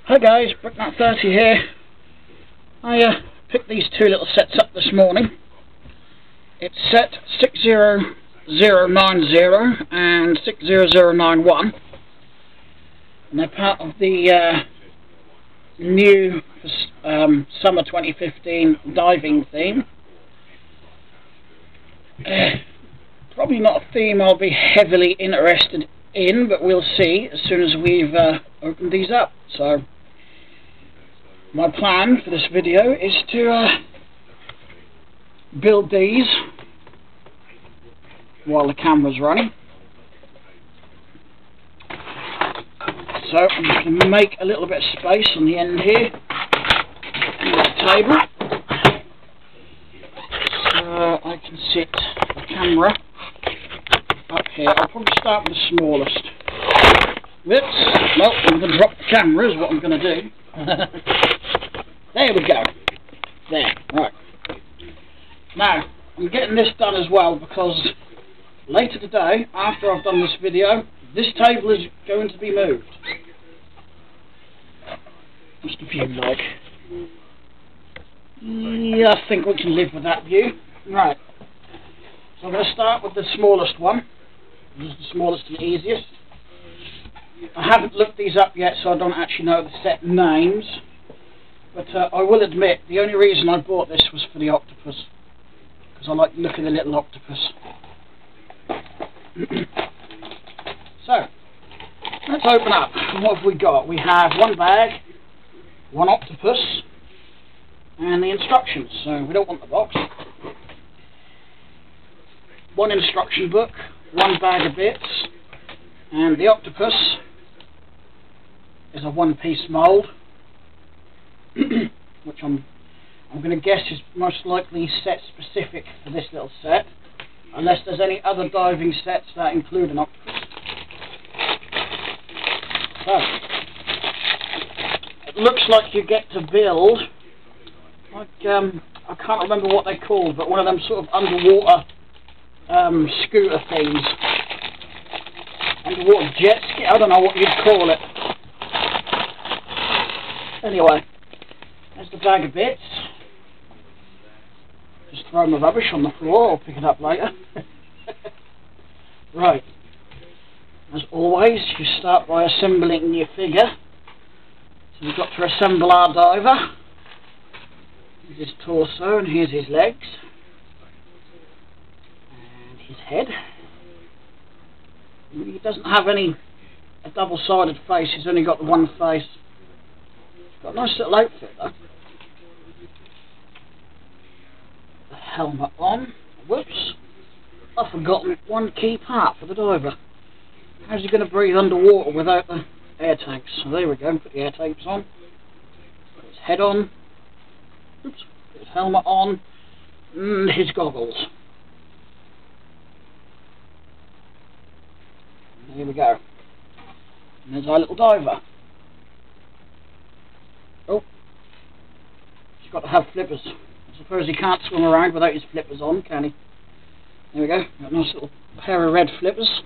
Hi guys, Bricknut30 here. I picked these two little sets up this morning. It's set 60090 and 60091, and they're part of the new summer 2015 diving theme. Probably not a theme I'll be heavily interested in, but we'll see as soon as we've opened these up. So my plan for this video is to build these while the camera's running. So I'm going to make a little bit of space on the end here on the table, so I can sit the camera up here. I'll probably start with the smallest. Whoops, well, I'm going to drop the camera is what I'm going to do. There we go. There, right. Now, I'm getting this done as well because later today, after I've done this video, this table is going to be moved. Just a view like. Yeah, I think we can live with that view. Right. So I'm going to start with the smallest one. This is the smallest and easiest. I haven't looked these up yet, so I don't actually know the set names. But I will admit, the only reason I bought this was for the octopus, because I like the look of the little octopus. So, let's open up. What have we got? We have one bag, one octopus, and the instructions. So we don't want the box. One instruction book, one bag of bits, and the octopus is a one-piece mould, which I'm going to guess is most likely set specific for this little set, unless there's any other diving sets that include an octopus. So, it looks like you get to build, like, I can't remember what they're called, but one of them sort of underwater scooter things. Underwater jet ski, I don't know what you'd call it. Anyway, there's the bag of bits. Just throw my rubbish on the floor, I'll pick it up later. Right, as always, you start by assembling your figure. So we've got to assemble our diver. Here's his torso and here's his legs. And his head. He doesn't have a double-sided face, he's only got the one face. He's got a nice little outfit though. The helmet on. Whoops. I've forgotten one key part for the diver. How's he going to breathe underwater without the air tanks? So there we go, put the air tanks on. Put his head on. Oops. Put his helmet on. And his goggles. Here we go. And there's our little diver. Oh. He's got to have flippers. I suppose he can't swim around without his flippers on, can he? There we go. Got a nice little pair of red flippers.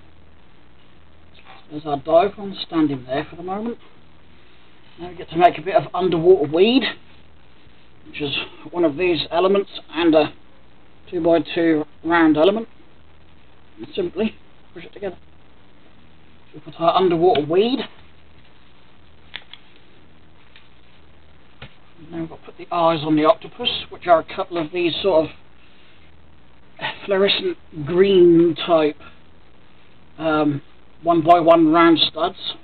There's our diver. I'll stand him there for the moment. Now we get to make a bit of underwater weed, which is one of these elements and a 2x2 round element. And simply push it together. We'll put our underwater weed. And now we've got to put the eyes on the octopus, which are a couple of these sort of fluorescent green type 1x1 round studs.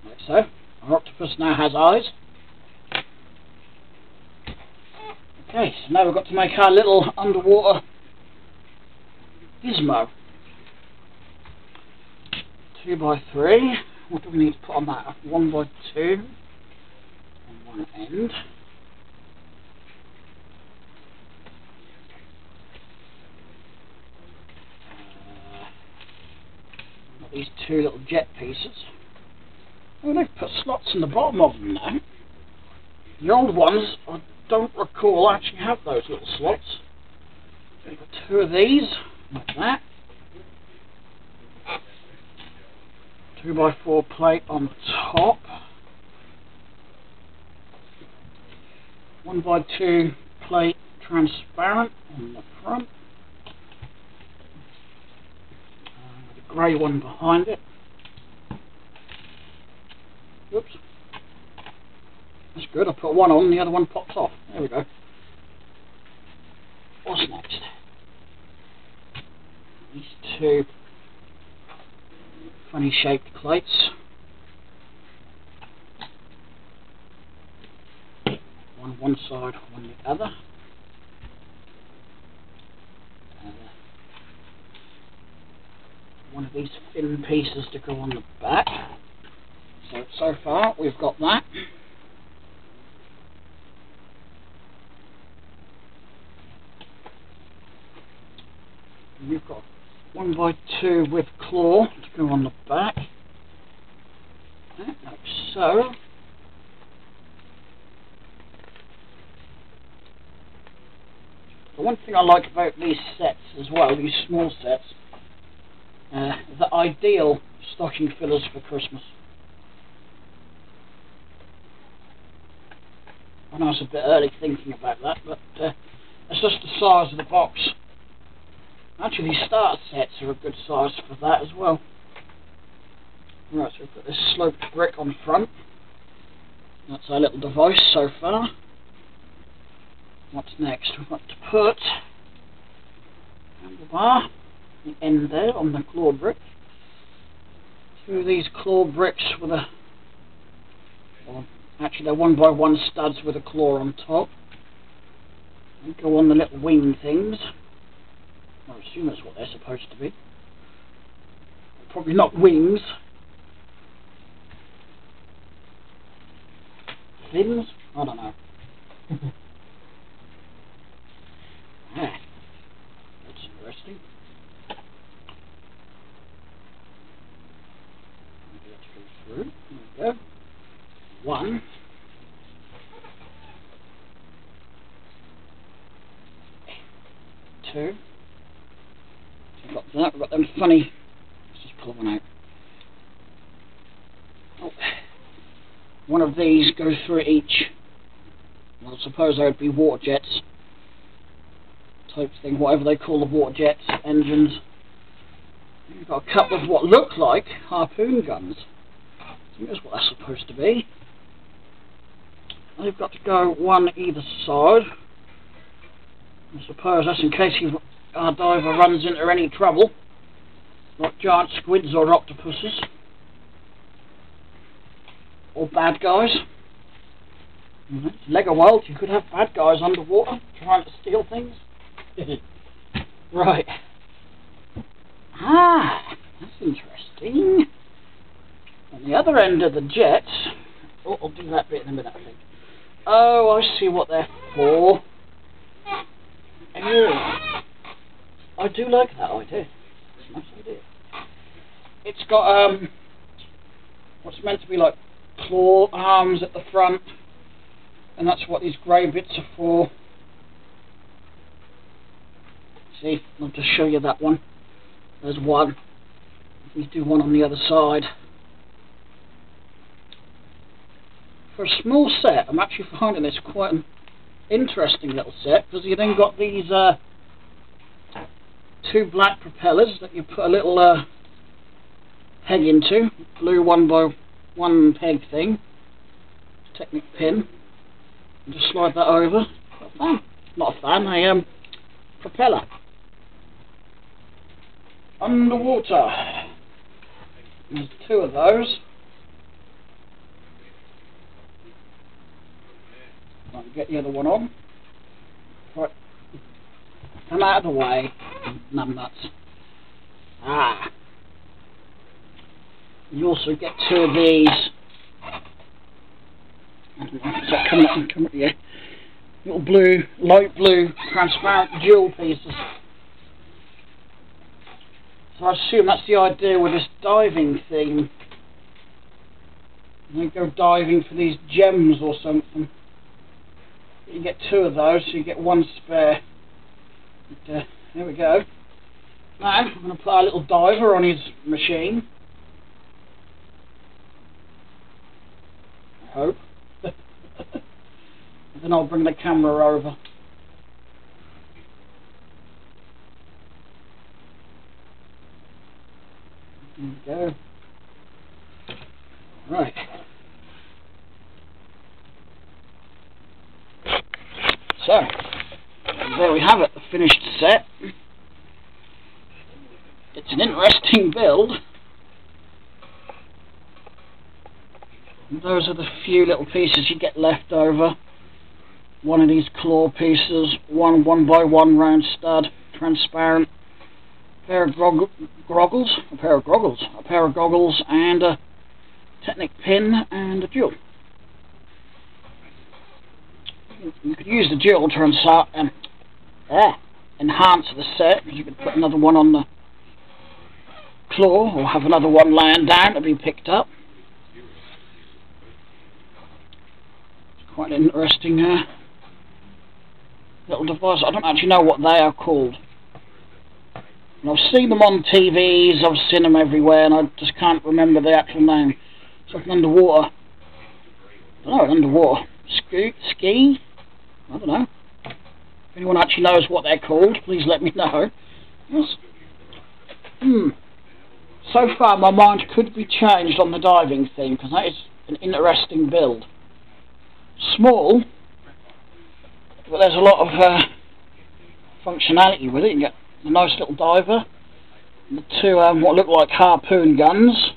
Like so. Our octopus now has eyes. Okay, so now we've got to make our little underwater gizmo. 2x3. What do we need to put on that? 1x2 on one end. Got these two little jet pieces. Oh, they've put slots in the bottom of them now. The old ones, I don't recall actually have those little slots. So we've got two of these. Like that. 2x4 plate on top, 1x2 plate transparent on the front, the grey one behind it. Oops, that's good. I put one on, the other one pops off. There we go. What's next? These two funny shaped plates. One side, one the other. One of these thin pieces to go on the back. So far we've got that. We've got 1x2 with claw to go on the back, like so. The one thing I like about these sets as well, these small sets, the ideal stocking fillers for Christmas. I know it's a bit early thinking about that, but it's just the size of the box. Actually, these starter sets are a good size for that as well. Right, so we've got this sloped brick on front. That's our little device so far. What's next? We've got to put handlebar, the end there on the claw brick. Two of these claw bricks with a, well, actually they're 1x1 studs with a claw on top. And go on the little wing things. I assume that's what they're supposed to be. Probably not wings. Fins? I don't know. Ah, that's interesting. Maybe let's go through. There we go. One. Two. We've got that, we've got them funny, let's just pull one out. Oh. One of these goes through each, well, I suppose they would be water jets type thing, whatever they call the water jets, engines. We've got a couple of what look like harpoon guns. I think that's what that's supposed to be. They've got to go one either side. I suppose that's in case our diver runs into any trouble, like giant squids or octopuses, or bad guys. Lego World, you could have bad guys underwater trying to steal things. Right. Ah, that's interesting. On the other end of the jets, oh, I'll do that bit in a minute, I think. Oh, I see what they're for. Oh, I do like that idea. It's a nice idea. It's got what's meant to be like claw arms at the front, and that's what these grey bits are for. See, I'll just show you that one. There's one. You do one on the other side. For a small set, I'm actually finding this quite an interesting little set, because you then got these two black propellers that you put a little peg into, blue 1x1 peg thing, Technic pin, and just slide that over. A fan. Not a fan, a propeller. Underwater. There's two of those. I'll get the other one on. Right. Come out of the way, numbnuts. Ah. You also get two of these. I don't know, is that coming up here? Little blue, light blue, transparent jewel pieces. So I assume that's the idea with this diving thing. You go diving for these gems or something. You get two of those, so you get one spare. But, there we go. Now I'm going to put our little diver on his machine. hope. Then I'll bring the camera over. There we go. Right. So, there we have it, the finished set. It's an interesting build. And those are the few little pieces you get left over. One of these claw pieces, one 1x1 round stud, transparent, a pair of goggles, and a Technic pin and a jewel. You could use the jewel to enhance the set, because you could put another one on the claw or have another one laying down to be picked up. It's quite an interesting little device. I don't actually know what they are called. And I've seen them on TVs, I've seen them everywhere, and I just can't remember the actual name. It's like an underwater. I don't know, an underwater ski? I don't know. If anyone actually knows what they're called, please let me know. Yes. So far my mind could be changed on the diving theme, because that is an interesting build. Small, but there's a lot of functionality with it. You get a nice little diver, and the two what look like harpoon guns,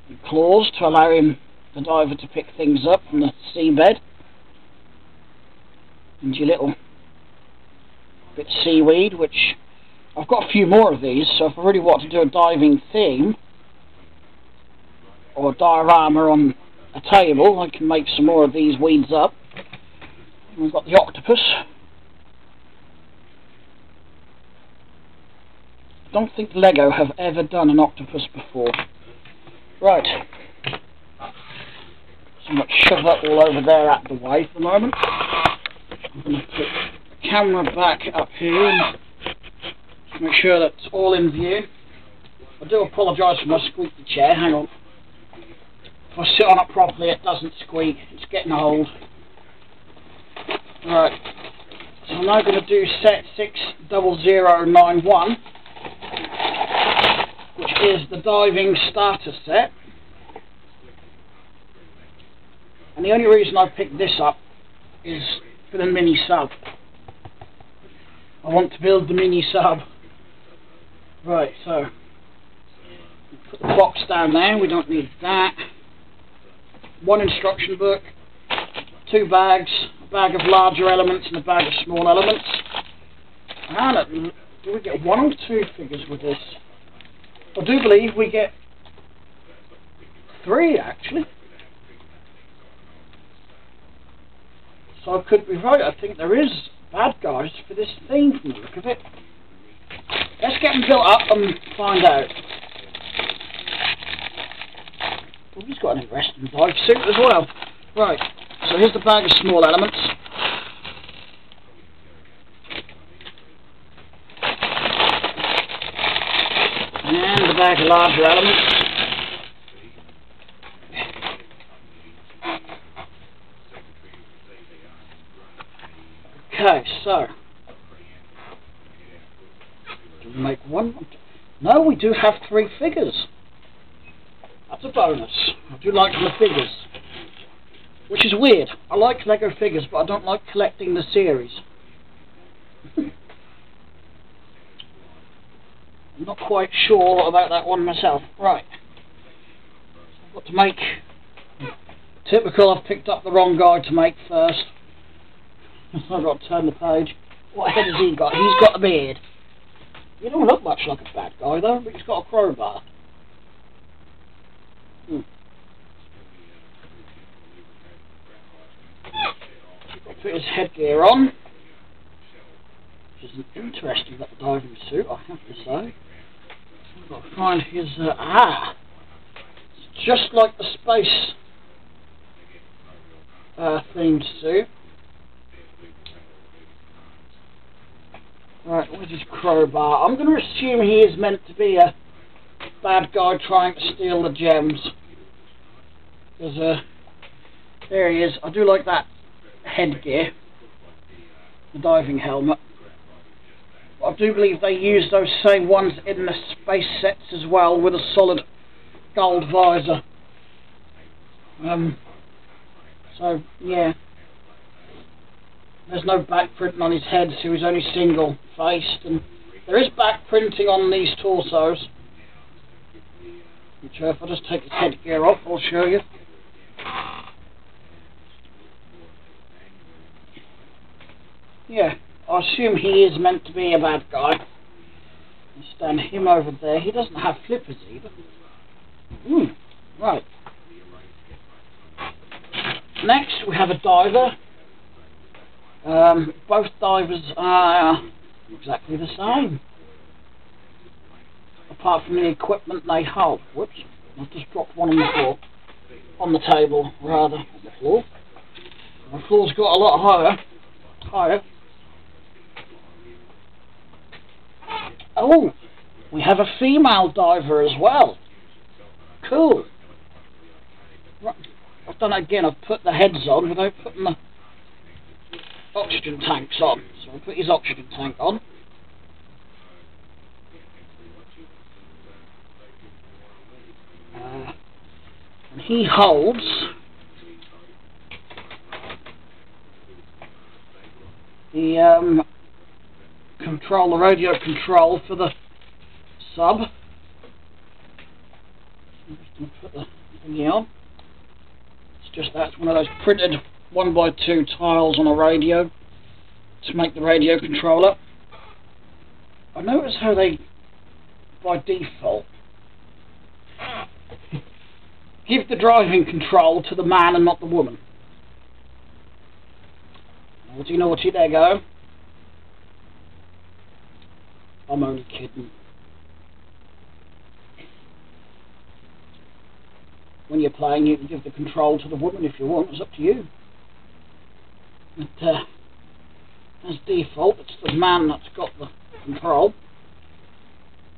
and claws to allow the diver to pick things up from the seabed, and your little bit of seaweed, which I've got a few more of these, so if I really want to do a diving theme or a diorama on a table, I can make some more of these weeds up. And we've got the octopus. I don't think Lego have ever done an octopus before. Right. So I'm going to shove that all over there out of the way for the moment. I'm going to put the camera back up here and make sure that it's all in view. I do apologise for my squeaky chair, hang on. If I sit on it properly it doesn't squeak, it's getting old. Right, so I'm now going to do set 60091, which is the diving starter set. And the only reason I picked this up is for the mini sub. I want to build the mini sub. Right, so put the box down there, we don't need that. One instruction book, two bags, a bag of larger elements and a bag of small elements. And do we get one or two figures with this? I do believe we get three actually. So I could be right, I think there is bad guys for this theme from the look of it. Let's get them built up and find out. Oh, he's got an interesting dive suit as well. Right, so here's the bag of small elements. And the bag of larger elements. Okay, so do we make one? No, we do have three figures. That's a bonus. I do like the figures, which is weird. I like Lego figures, but I don't like collecting the series. I'm not quite sure about that one myself. Right, I've got to make. Typical. I've picked up the wrong guy to make first. I've got to turn the page. What head has he got? He's got a beard. He don't look much like a bad guy though, but he's got a crowbar. Put his headgear on, which is an interesting little diving suit, I have to say. I've got to find his it's just like the space themed suit. Right, where's his crowbar? I'm going to assume he is meant to be a bad guy trying to steal the gems. There's there he is. I do like that headgear, the diving helmet. I do believe they use those same ones in the space sets as well, with a solid gold visor. So yeah, there's no back printing on his head, so he's only single faced, and there is back printing on these torsos, which if I just take his headgear off, I'll show you. Yeah, I assume he is meant to be a bad guy. Stand him over there. He doesn't have flippers either. Right. Next we have a diver. Both divers are exactly the same, apart from the equipment they hold. Whoops, I've just dropped one on the floor. On the table, rather, on the floor. The floor's got a lot higher. Oh, we have a female diver as well. Cool. Right. I've done it again. I've put the heads on without putting the oxygen tanks on. So I'll put his oxygen tank on. And he holds the the radio control for the sub. I'm just going to put the thingy on. It's just that's one of those printed 1x2 tiles on a radio to make the radio controller. I notice how they, by default, give the driving control to the man and not the woman. Naughty, naughty, there you go. I'm only kidding. When you're playing, you can give the control to the woman if you want. It's up to you. But as default, it's the man that's got the control.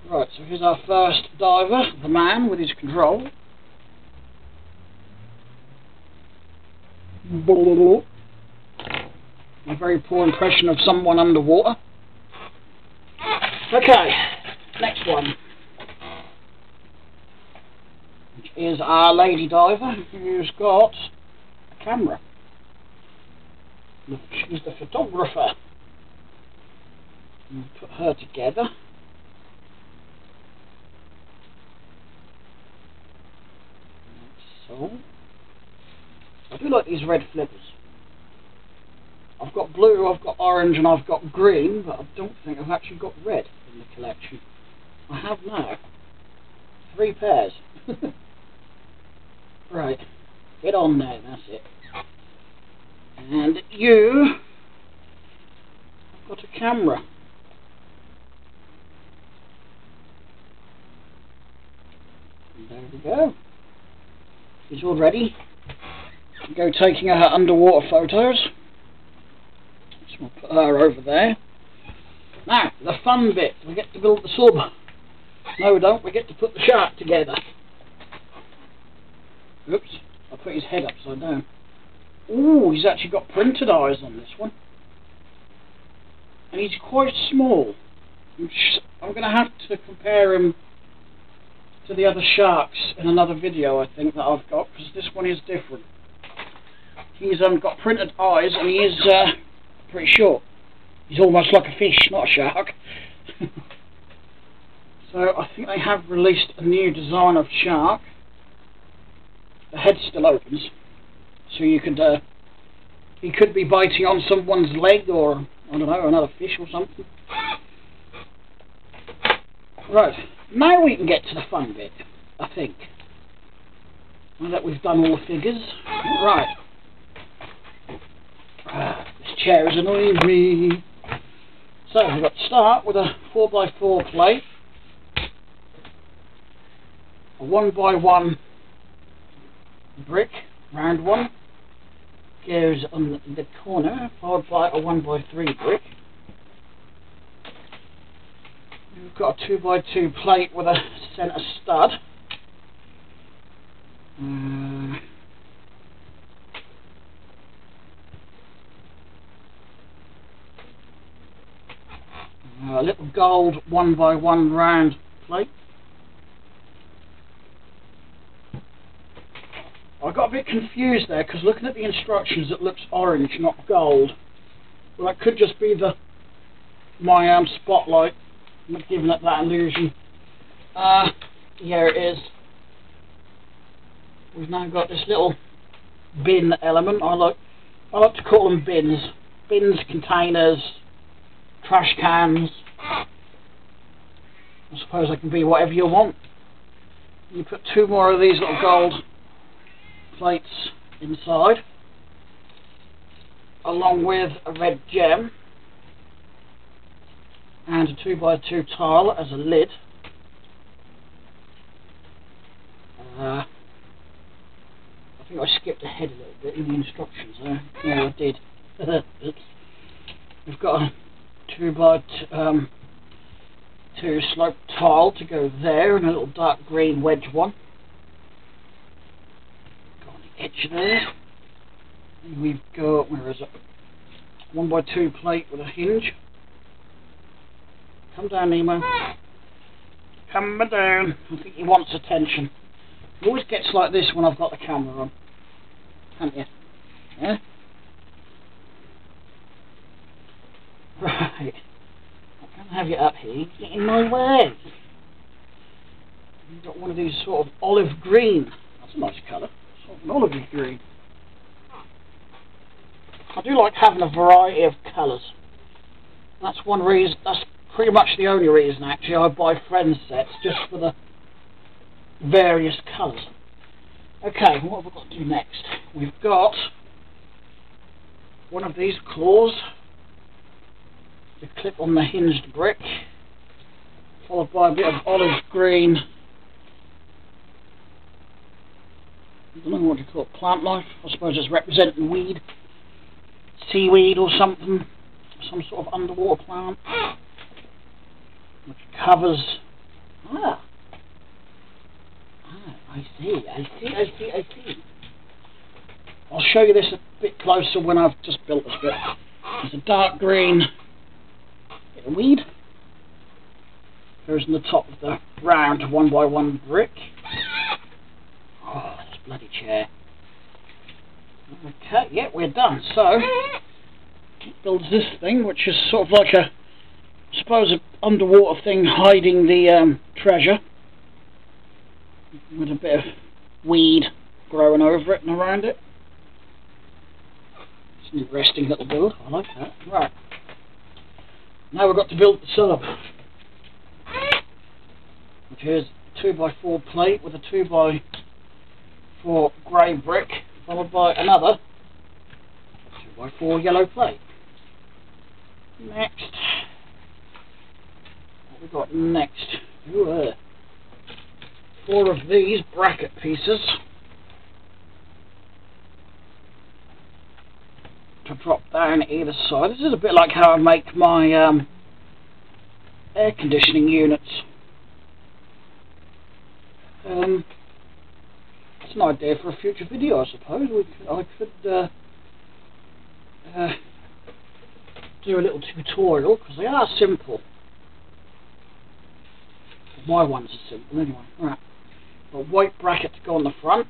Right, so here's our first diver, the man with his control. A very poor impression of someone underwater. Okay, next one, which is our lady diver, who's got a camera. She's the photographer. We'll put her together. So, I do like these red flippers. I've got blue, I've got orange, and I've got green, but I don't think I've actually got red in the collection. I have now. 3 pairs. Right, get on there, that's it. And you have got a camera. And there we go. She's all ready to go taking her underwater photos. So we'll put her over there. Now, the fun bit. We get to build the sub. No, we don't. We get to put the shark together. Oops. I put his head upside down. Ooh, he's actually got printed eyes on this one. And he's quite small. I'm going to have to compare him to the other sharks in another video, I think, that I've got, because this one is different. He's got printed eyes, and he is pretty short. He's almost like a fish, not a shark. So I think they have released a new design of shark. The head still opens, so you could he could be biting on someone's leg, or I don't know, another fish or something. Right, now we can get to the fun bit, I think. Now that we've done all the figures. Right. This chair is annoying me. So we've got to start with a 4x4 plate, a 1x1 brick, round one, goes on the corner, followed by a 1x3 brick. We've got a 2x2 plate with a centre stud. A little gold 1x1 round plate. I got a bit confused there because looking at the instructions it looks orange, not gold. Well, that could just be my spotlight giving it that illusion. Here it is. We've now got this little bin element. I like to call them bins. Bins, containers, trash cans. I suppose they can be whatever you want. You put 2 more of these little gold plates inside, along with a red gem and a 2x2 tile as a lid. I think I skipped ahead a little bit in the instructions there. Yeah, I did. Oops. We've got a 2x2 slope tile to go there, and a little dark green wedge one. Got on the edge there. And we've got, where is it? 1x2 plate with a hinge. Come down, Nemo. Come down. I think he wants attention. It always gets like this when I've got the camera on. Haven't you? Yeah? Right. I can't have you up here. You get in my way. You've got one of these sort of olive green. That's a nice colour. Sort of an olive green. I do like having a variety of colours. That's one reason. That's pretty much the only reason, actually, I buy friend sets, just for the various colours. Okay, what have we got to do next? We've got one of these claws to clip on the hinged brick, followed by a bit of olive green, I don't know what you call it, plant life. I suppose it's representing weed, seaweed or something, some sort of underwater plant, which covers. I see. I'll show you this a bit closer when I've just built this bit. There's a dark green bit of weed. Goes in the top of the round 1x1 brick. Oh, this bloody chair. Okay, yeah, we're done. So, it builds this thing, which is sort of like a, I suppose, an underwater thing hiding the treasure, with a bit of weed growing over it and around it. It's an interesting little build. I like that. Right. Now we've got to build the sub, which is a 2x4 plate with a 2x4 grey brick, followed by another 2x4 yellow plate. Next, what we got next? Ooh, 4 of these bracket pieces to drop down either side. This is a bit like how I make my air conditioning units. It's an idea for a future video, I suppose. I could do a little tutorial, because they are simple. My ones are simple anyway. Right. A white bracket to go on the front,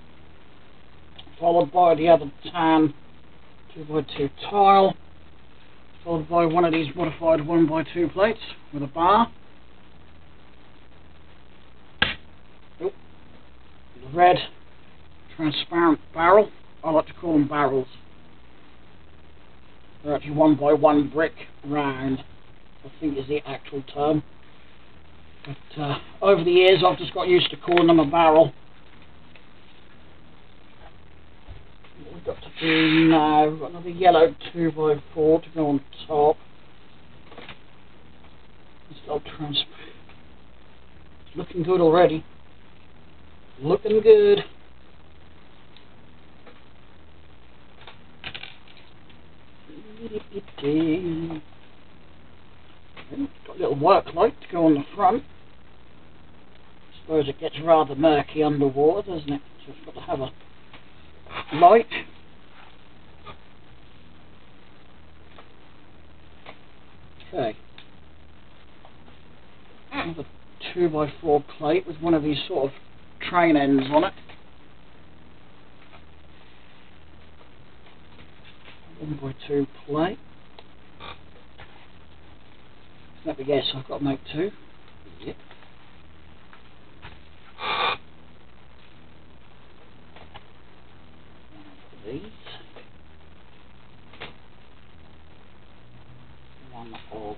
followed by the other tan 2x2 tile, followed by one of these modified 1x2 plates with a bar. Oh, the red transparent barrel. I like to call them barrels. They're actually 1x1 brick round, I think is the actual term. But over the years I've just got used to calling them a barrel. What we've got to do now, we've got another yellow 2x4 to go on top. It's all transparent. It's looking good already. Looking good. Got a little work light to go on the front. I suppose it gets rather murky underwater, doesn't it? So it's got to have a light. Okay. another 2x4 plate with one of these sort of train ends on it. 1x2 plate. Let me guess, I've got to make 2. Yep. These. One of those.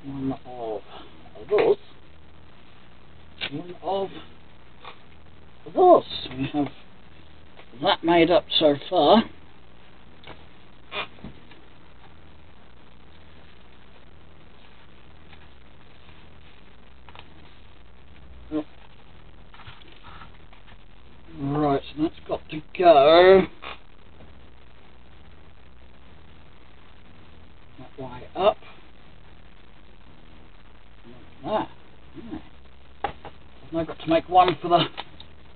One of those. One of those. We have that made up so far. Right, so that's got to go that way up. Like that. Yeah. I've now got to make one for the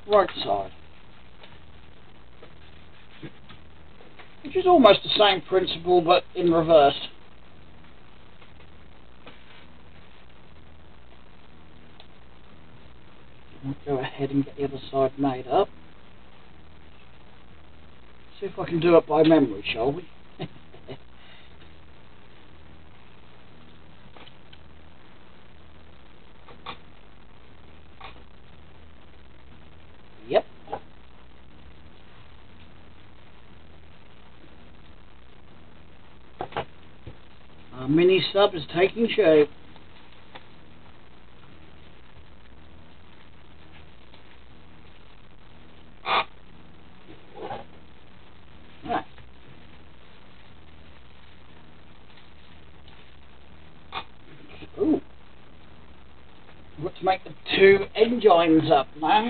right side, which is almost the same principle but in reverse. I'll go ahead and get the other side made up. See if I can do it by memory, shall we? Yep. Our mini sub is taking shape. Right. Ooh. I've got to make the 2 engines up now,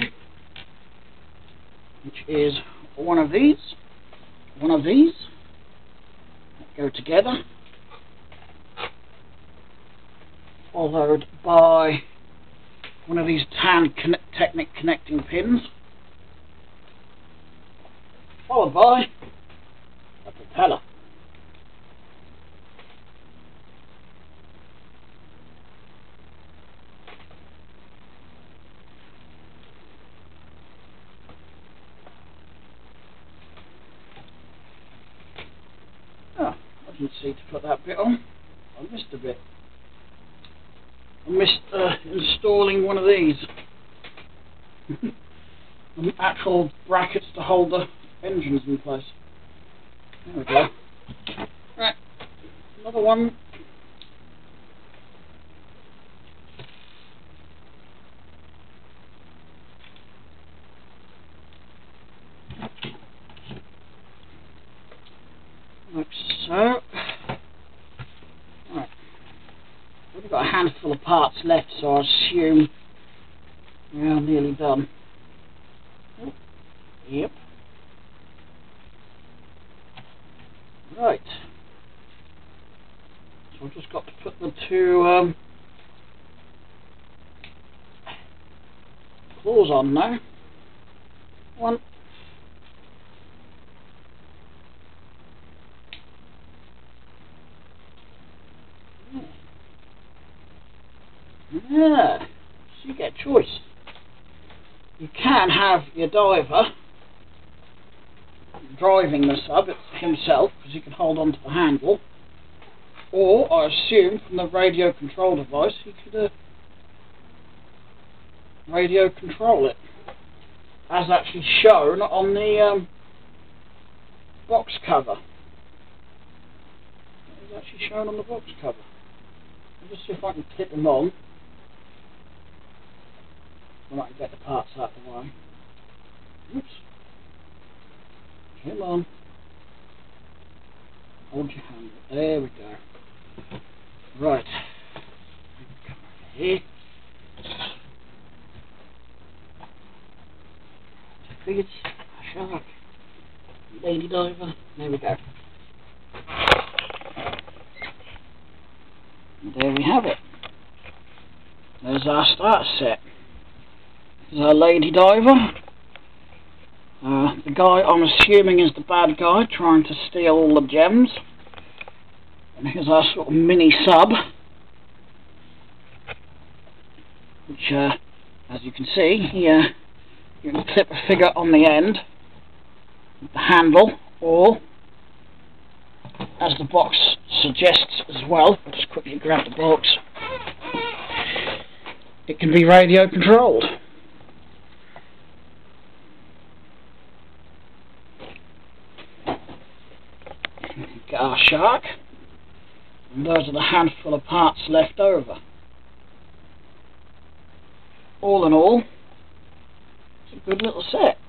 which is one of these, that go together, followed by one of these tan Technic connecting pins, followed by a propeller. Oh, I didn't see to put that bit on. I missed a bit. I missed installing one of these. Actual brackets to hold the engines in place. There we go. Right, another one. Like so. Right. We've got a handful of parts left, so I assume we are nearly done. Oh, yep. Right. So I've just got to put the 2 claws on now. One. Yeah, so you get a choice. You can have your diver driving the sub himself, because he can hold on to the handle, or I assume from the radio control device he could radio control it, as actually shown on the box cover. It's actually shown on the box cover. I'll just see if I can clip them on. I can get the parts out of the way. Oops. Come on. Hold your hand. There we go. Right. Come over here. Please. Shark. Lady diver. There we go. And there we have it. There's our starter set. There's our lady diver. The guy I'm assuming is the bad guy trying to steal all the gems. And here's our sort of mini sub, which as you can see here, you can clip a figure on the end with the handle, or as the box suggests as well, I'll just quickly grab the box, it can be radio controlled. Get our shark, and those are the handful of parts left over. All in all, it's a good little set.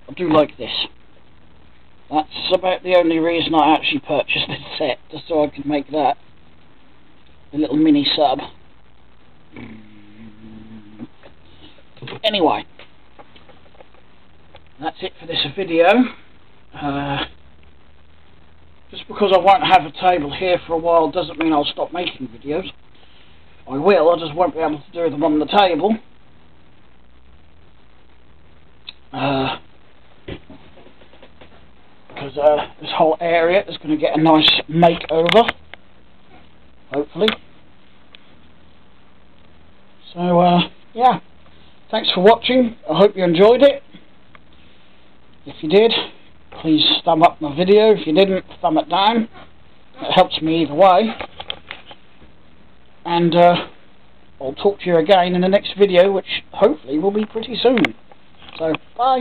I do like this. That's about the only reason I actually purchased this set, just so I could make that a little mini sub. Anyway, that's it for this video. Just because I won't have a table here for a while doesn't mean I'll stop making videos. I will, I just won't be able to do them on the table. Because this whole area is going to get a nice makeover, hopefully. So, yeah, thanks for watching. I hope you enjoyed it. If you did, please thumb up my video. If you didn't, thumb it down. It helps me either way. And I'll talk to you again in the next video, which hopefully will be pretty soon. So, bye.